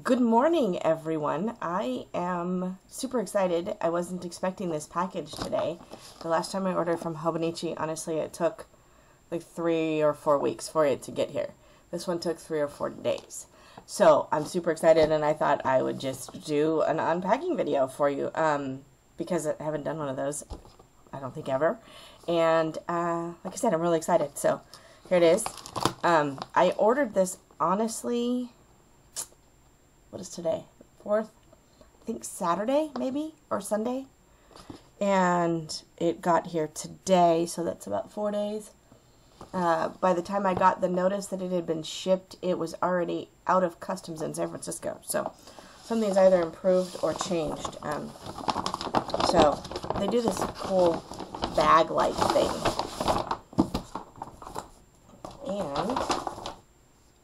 Good morning, everyone. I am super excited. I wasn't expecting this package today. The last time I ordered from Hobonichi, honestly, it took like 3 or 4 weeks for it to get here. This one took 3 or 4 days. So I'm super excited, and I thought I would just do an unpacking video for you because I haven't done one of those, I don't think, ever. And like I said, I'm really excited. So here it is. I ordered this, honestly, what is today? 4th? I think Saturday, maybe, or Sunday. And it got here today, so that's about 4 days. By the time I got the notice that it had been shipped, it was already out of customs in San Francisco. So something's either improved or changed. So they do this cool bag-like thing. And, oh,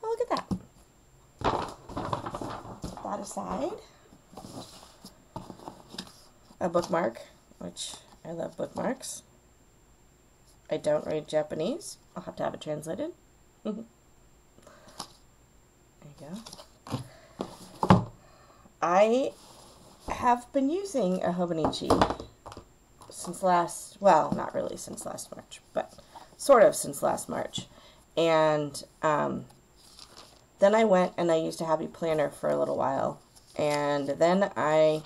look at that. That aside, a bookmark, which I love bookmarks. I don't read Japanese. I'll have to have it translated. There you go. I have been using a Hobonichi since well, not really since last March, but sort of since last March. And then I went and I used a Happy Planner for a little while. And then I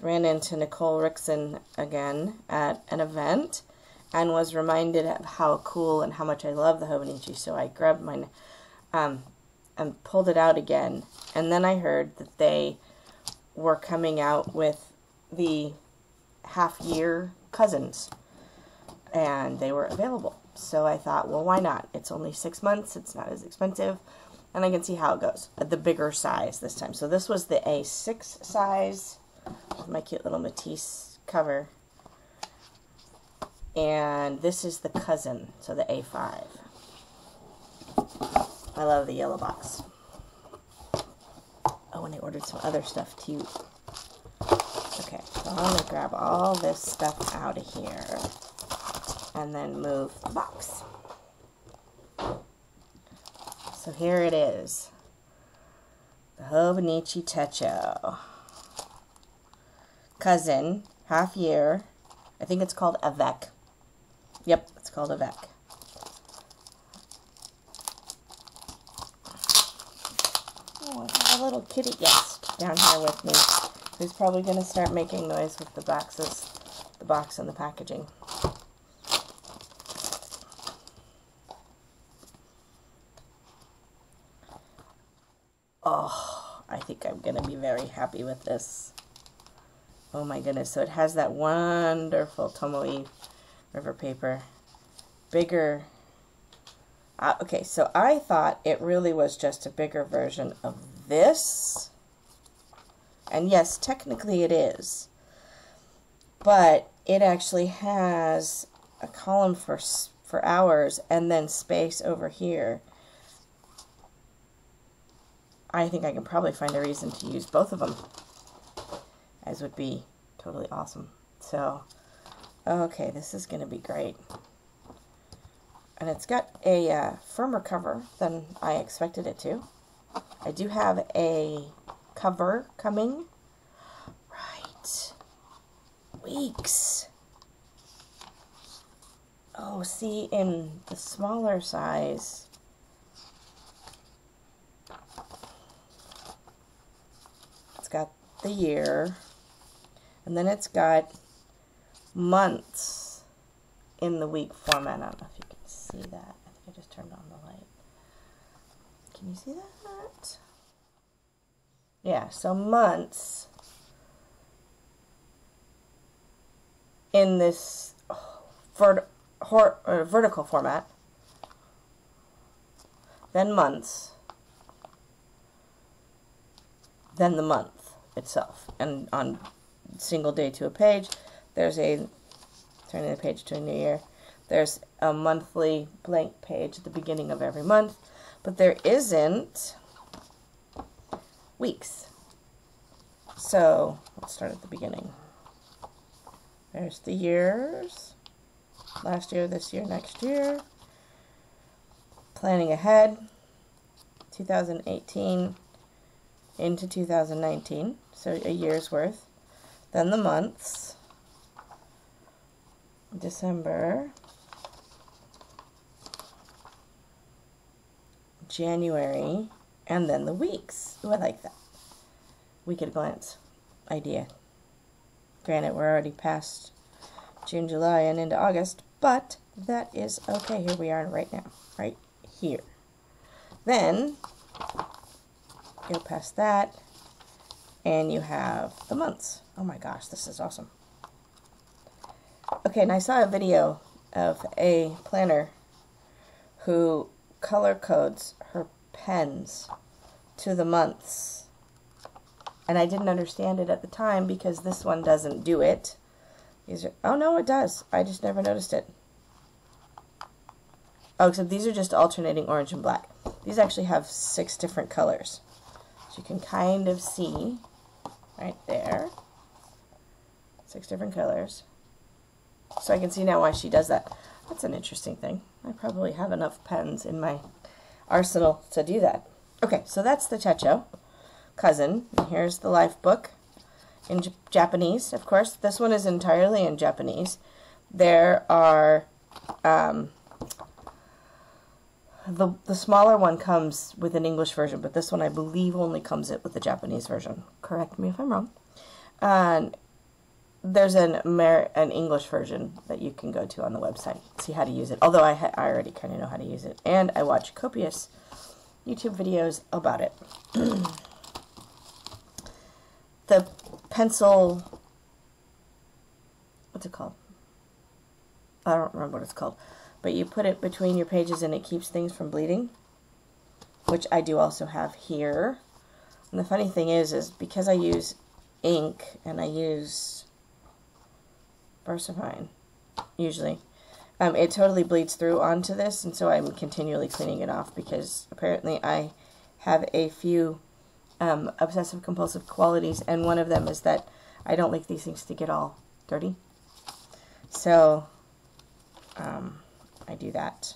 ran into Nicole Rickson again at an event and was reminded of how cool and how much I love the Hobonichi. So I grabbed mine and pulled it out again. And then I heard that they were coming out with the half-year Cousins, and they were available. So I thought, well, why not? It's only 6 months. It's not as expensive. And I can see how it goes. The bigger size this time. So this was the A6 size with my cute little Matisse cover. And this is the Cousin, so the A5. I love the yellow box. Oh, and I ordered some other stuff too. Okay, so I'm going to grab all this stuff out of here and then move the box. So here it is. The Hobonichi Techo. Cousin, half year. I think it's called Avec. Yep, it's called Avec. Oh, I have a little kitty guest down here with me, who's probably going to start making noise with the box and the packaging. Oh, I think I'm going to be very happy with this. Oh my goodness. So it has that wonderful Tomoe River paper. Bigger. Okay, so I thought it really was just a bigger version of this. And yes, technically it is. But it actually has a column for hours and then space over here. I think I can probably find a reason to use both of them, as would be totally awesome. So, okay, this is going to be great. And it's got a firmer cover than I expected it to. I do have a cover coming. Right. Weeks. Oh, see, in the smaller size, got the year, and then it's got months in the week format. I don't know if you can see that. I think I just turned on the light. Can you see that? Yeah, so months in this vertical format, then months, then the month itself. And on single day to a page, there's a turning the page to a new year. There's a monthly blank page at the beginning of every month, but there isn't weeks. So let's start at the beginning. There's the years. Last year, this year, next year. Planning ahead. 2018. into 2019, so a year's worth. Then the months, December, January, and then the weeks. Ooh, I like that. Week at a glance idea. Granted, we're already past June, July, and into August, but that is okay. Here we are right now, right here. Then, go past that, and you have the months. Oh my gosh, this is awesome. Okay, and I saw a video of a planner who color codes her pens to the months. And I didn't understand it at the time because this one doesn't do it. These are, oh no, it does. I just never noticed it. Oh, except these are just alternating orange and black. These actually have 6 different colors. So you can kind of see right there. 6 different colors. So I can see now why she does that. That's an interesting thing. I probably have enough pens in my arsenal to do that. Okay, so that's the Checho Cousin. And here's the life book in Japanese, of course. This one is entirely in Japanese. There are the smaller one comes with an English version, but this one I believe only comes with the Japanese version. Correct me if I'm wrong. And there's an English version that you can go to on the website, see how to use it. Although I already kind of know how to use it, and I watch copious YouTube videos about it. The pencil, what's it called? I don't remember what it's called. But you put it between your pages and it keeps things from bleeding, which I do also have here. And the funny thing is because I use ink and I use VersaFine, usually, it totally bleeds through onto this, and so I'm continually cleaning it off because apparently I have a few obsessive compulsive qualities, and one of them is that I don't like these things to get all dirty. So I do that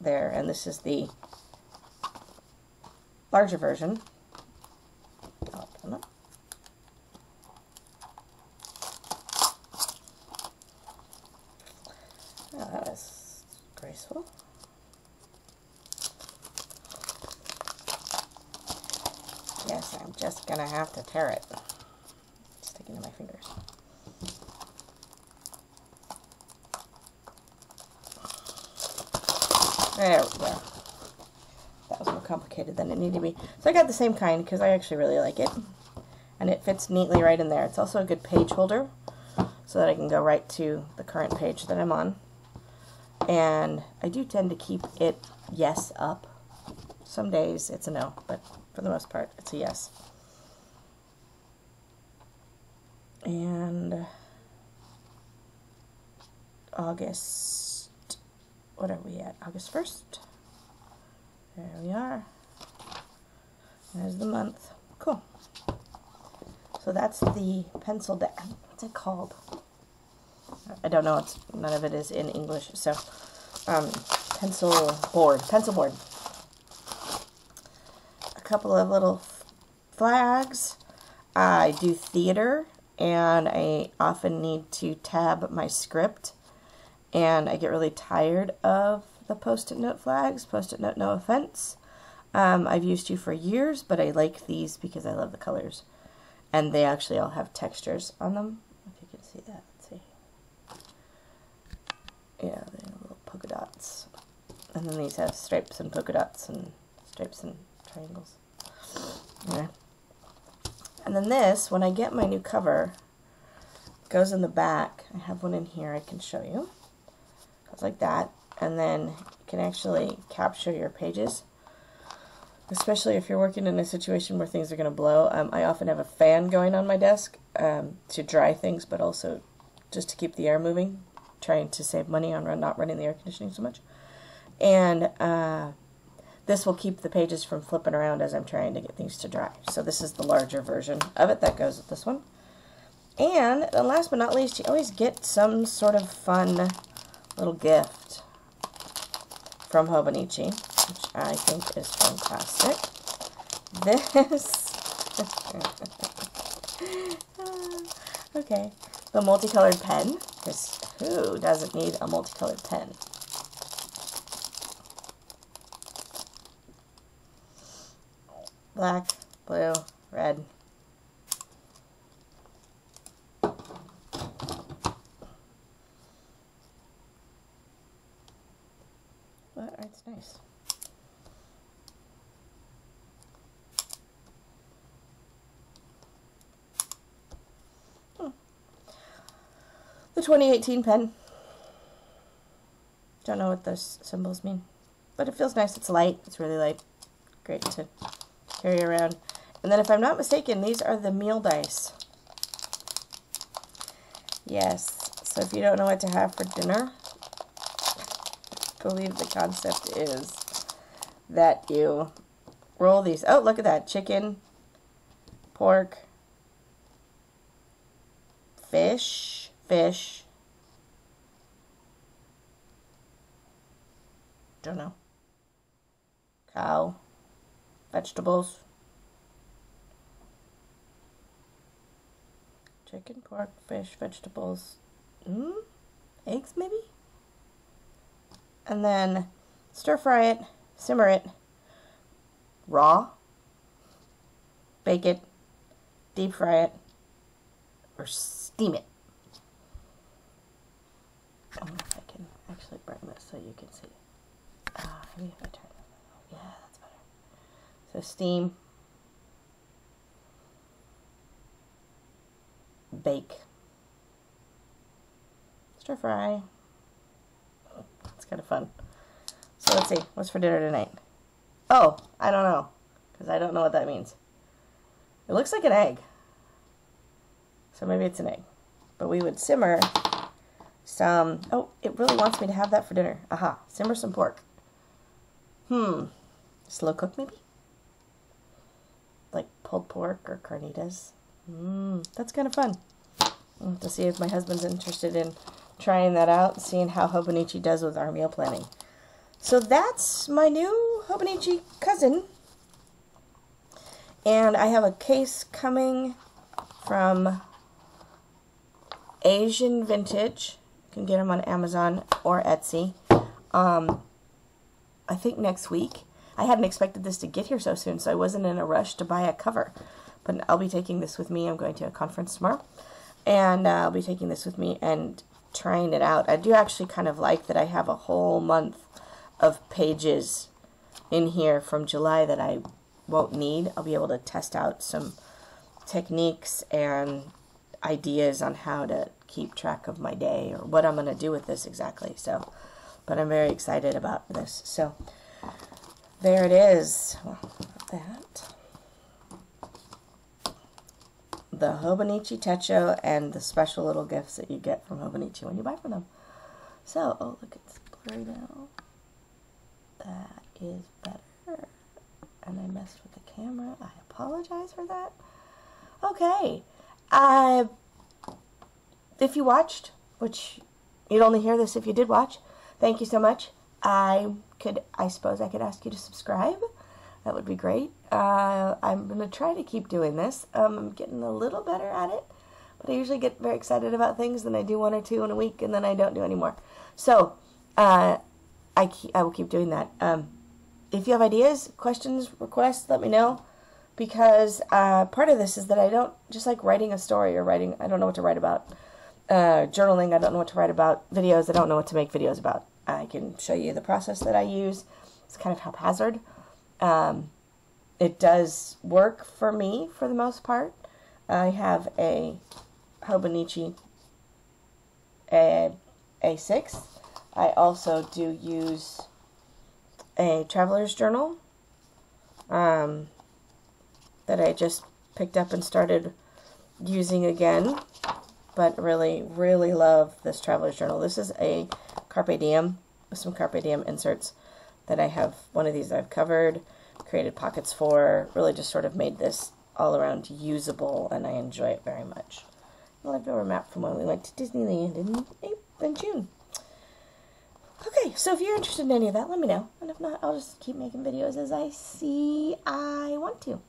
there, and this is the larger version. I'll open it. Oh, that was graceful. Yes, I'm just gonna have to tear it. It's sticking to my fingers. There we go. That was more complicated than it needed to be. So I got the same kind because I actually really like it. And it fits neatly right in there. It's also a good page holder so that I can go right to the current page that I'm on. And I do tend to keep it yes up. Some days it's a no, but for the most part it's a yes. And August, what are we at? August 1st. There we are. There's the month. Cool. So that's the pencil deck. What's it called? I don't know. None of it is in English. So, pencil board. A couple of little flags. I do theater, and I often need to tab my script, and I get really tired of the post-it note flags. Post-it note, no offense. I've used you for years, but I like these because I love the colors. And they actually all have textures on them. If you can see that. Let's see. Yeah, they have little polka dots. And then these have stripes and polka dots and stripes and triangles. Yeah. And then this, when I get my new cover, goes in the back. I have one in here I can show you. Goes like that. And then you can actually capture your pages. Especially if you're working in a situation where things are going to blow. I often have a fan going on my desk to dry things, but also just to keep the air moving, trying to save money on not running the air conditioning so much. And this will keep the pages from flipping around as I'm trying to get things to dry. So this is the larger version of it that goes with this one. And last but not least, you always get some sort of fun little gift from Hobonichi, which I think is fantastic. This Okay, the multicolored pen, because who doesn't need a multicolored pen? Black, blue, red. But it's nice. The 2018 pen. Don't know what those symbols mean, but it feels nice. It's light. It's really light. Great to carry around. And then if I'm not mistaken, these are the meal dice. Yes. So if you don't know what to have for dinner, I believe the concept is that you roll these. Oh, look at that. Chicken, pork, fish, don't know, cow, vegetables, chicken, pork, fish, vegetables, eggs maybe? And then stir fry it, simmer it, raw, bake it, deep fry it, or steam it. I don't know if I can actually bring this so you can see it. Maybe if I turn it. Yeah, that's better. So steam, bake, stir fry. It's kind of fun. So let's see, what's for dinner tonight? Oh, I don't know, because I don't know what that means. It looks like an egg. So maybe it's an egg. But we would simmer some, oh, it really wants me to have that for dinner. Aha, simmer some pork. Slow cook maybe? Like pulled pork or carnitas. That's kind of fun. I'll have to see if my husband's interested in trying that out, seeing how Hobonichi does with our meal planning. So that's my new Hobonichi Cousin. And I have a case coming from Asian Vintage. You can get them on Amazon or Etsy. I think next week. I hadn't expected this to get here so soon, so I wasn't in a rush to buy a cover. But I'll be taking this with me. I'm going to a conference tomorrow. And I'll be taking this with me and trying it out. I do actually kind of like that I have a whole month of pages in here from July that I won't need. I'll be able to test out some techniques and ideas on how to keep track of my day or what I'm going to do with this exactly. So, but I'm very excited about this. So there it is. Well, that. The Hobonichi Techo and the special little gifts that you get from Hobonichi when you buy from them. So, oh look, it's blurry now. That is better. And I messed with the camera. I apologize for that. Okay. If you watched, which you'd only hear this if you did watch, thank you so much. I suppose I could ask you to subscribe. That would be great. I'm going to try to keep doing this. I'm getting a little better at it, but I usually get very excited about things, then I do one or two in a week, and then I don't do any more. So, I will keep doing that. If you have ideas, questions, requests, let me know, because part of this is that I don't, just like writing a story or writing, I don't know what to write about. Journaling, I don't know what to write about. Videos, I don't know what to make videos about. I can show you the process that I use. It's kind of haphazard. It does work for me for the most part. I have a Hobonichi A6. I also do use a traveler's journal that I just picked up and started using again, but really, really love this traveler's journal. This is a Carpe Diem with some Carpe Diem inserts that I have. One of these I've covered, created pockets for, really just sort of made this all around usable, and I enjoy it very much. A leftover map from when we went to Disneyland in June. Okay, so if you're interested in any of that, let me know. And if not, I'll just keep making videos as I see I want to.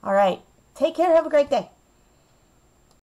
Alright, Take care. Have a great day.